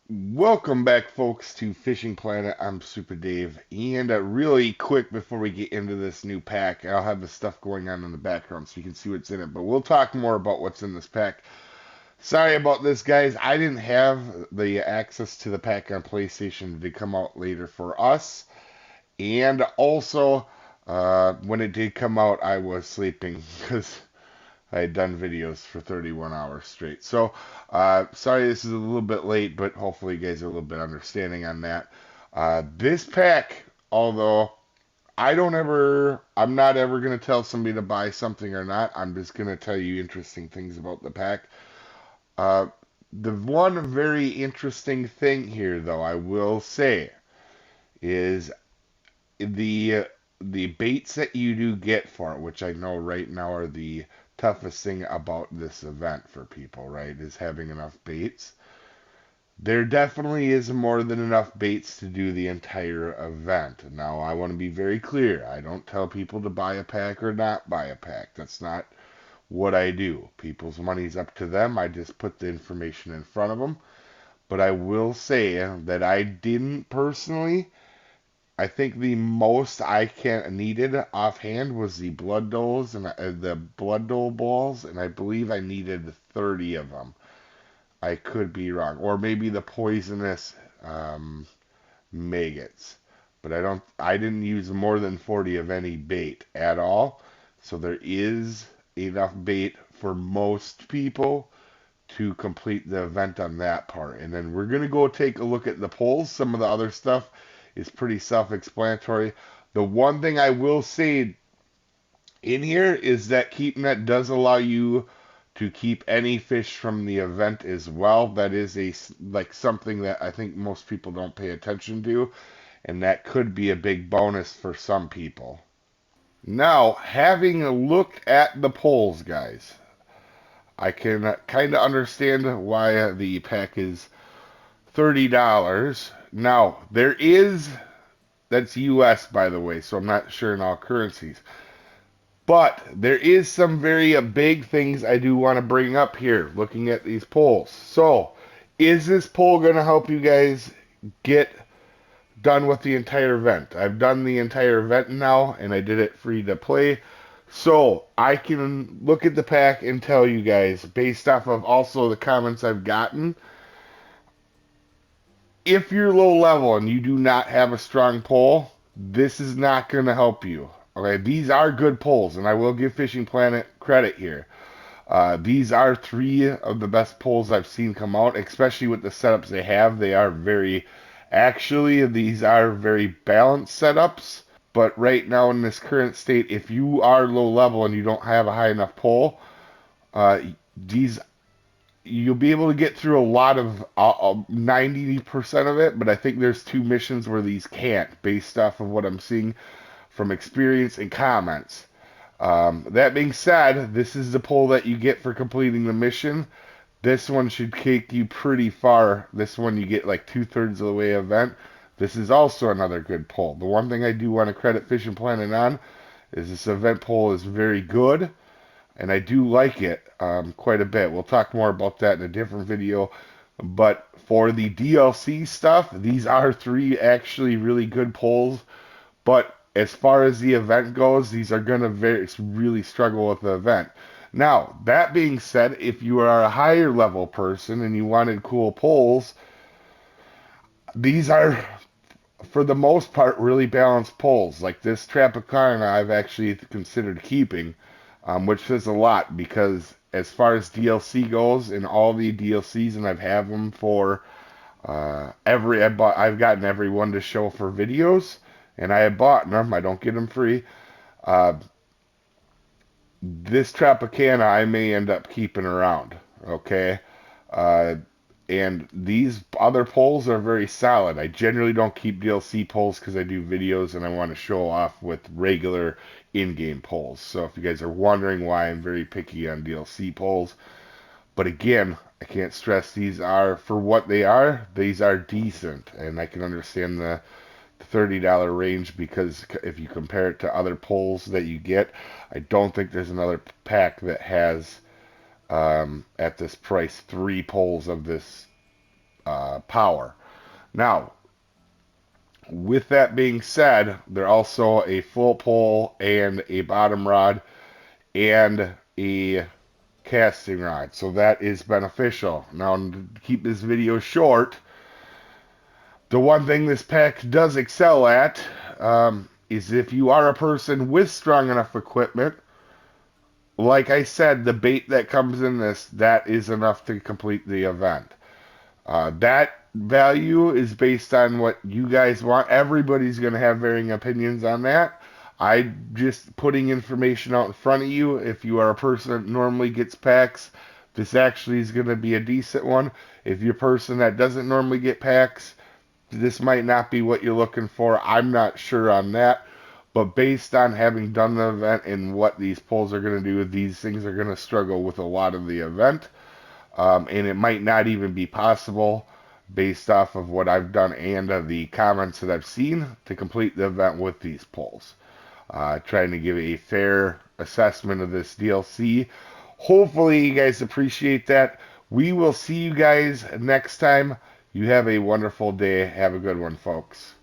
Welcome back, folks, to Fishing Planet. I'm Soopa-Dave, and really quick before we get into this new pack, I'll have the stuff going on in the background so you can see what's in it, but we'll talk more about what's in this pack. Sorry about this, guys. I didn't have the access to the pack on PlayStation to come out later for us, and also, when it did come out, I was sleeping because I had done videos for 31 hours straight. So, sorry this is a little bit late, but hopefully you guys are a little bit understanding on that. This pack, although I'm not ever going to tell somebody to buy something or not. I'm just going to tell you interesting things about the pack. Uh, the one very interesting thing here, though, I will say, is the the baits that you do get for it, which I know right now are the toughest thing about this event for people, right? Is having enough baits. There definitely is more than enough baits to do the entire event. Now, I want to be very clear. I don't tell people to buy a pack or not buy a pack. That's not what I do. People's money's up to them. I just put the information in front of them. But I will say that I didn't personally. I think the most I can needed offhand was the blood doles and the blood dole balls, and I believe I needed 30 of them. I could be wrong, or maybe the poisonous maggots, but I didn't use more than 40 of any bait at all. So there is enough bait for most people to complete the event on that part. And then we're gonna go take a look at the polls. Some of the other stuff is pretty self-explanatory. The one thing I will say in here is that keeping that does allow you to keep any fish from the event as well. That is like something that I think most people don't pay attention to, and that could be a big bonus for some people. Now, having a look at the polls, guys, I can kind of understand why the pack is $30. Now, that's US, by the way, so I'm not sure in all currencies. But there is some very big things I do want to bring up here looking at these polls. So, is this poll going to help you guys get done with the entire event? I've done the entire event now, and I did it free to play. So, I can look at the pack and tell you guys, based off of also the comments I've gotten, if you're low level and you do not have a strong pole, this is not going to help you. Okay, these are good poles, and I will give Fishing Planet credit here. These are three of the best poles I've seen come out, especially with the setups they have. These are very balanced setups. But right now in this current state, if you are low level and you don't have a high enough pole, uh, these you'll be able to get through a lot of 90% of it, but I think there's two missions where these can't, based off of what I'm seeing from experience and comments. That being said, this is the pull that you get for completing the mission. This one should take you pretty far. This one you get like 2/3 of the way event. This is also another good pull. The one thing I do want to credit Fishing Planet on is this event pull is very good, and I do like it quite a bit. We'll talk more about that in a different video. But for the DLC stuff, these are three actually really good pulls. But as far as the event goes, these are going to really struggle with the event. Now, that being said, if you are a higher level person and you wanted cool pulls, these are, for the most part, really balanced pulls. Like this Tropicana, I've actually considered keeping, which says a lot because as far as DLC goes, in all the DLCs, and I've had them for I've gotten every one to show for videos, and I have bought them. I don't get them free. Uh, this Tropicana I may end up keeping around. Okay. Uh, and these other polls are very solid. I generally don't keep DLC polls because I do videos and I want to show off with regular in-game polls. So if you guys are wondering why I'm very picky on DLC polls, but again, I can't stress these are, for what they are, these are decent, and I can understand the $30 range because if you compare it to other polls that you get, I don't think there's another pack that has at this price, 3 poles of this power. Now, with that being said, they're also a full pole and a bottom rod and a casting rod, so that is beneficial. Now, to keep this video short, the one thing this pack does excel at is if you are a person with strong enough equipment. Like I said, the bait that comes in this, that is enough to complete the event. That value is based on what you guys want. Everybody's going to have varying opinions on that. I just putting information out in front of you. If you are a person that normally gets packs, this actually is going to be a decent one. If you're a person that doesn't normally get packs, this might not be what you're looking for. I'm not sure on that. But based on having done the event and what these polls are going to do, these things are going to struggle with a lot of the event. And it might not even be possible based off of what I've done and the comments that I've seen to complete the event with these polls. Trying to give a fair assessment of this DLC. Hopefully you guys appreciate that. We will see you guys next time. You have a wonderful day. Have a good one, folks.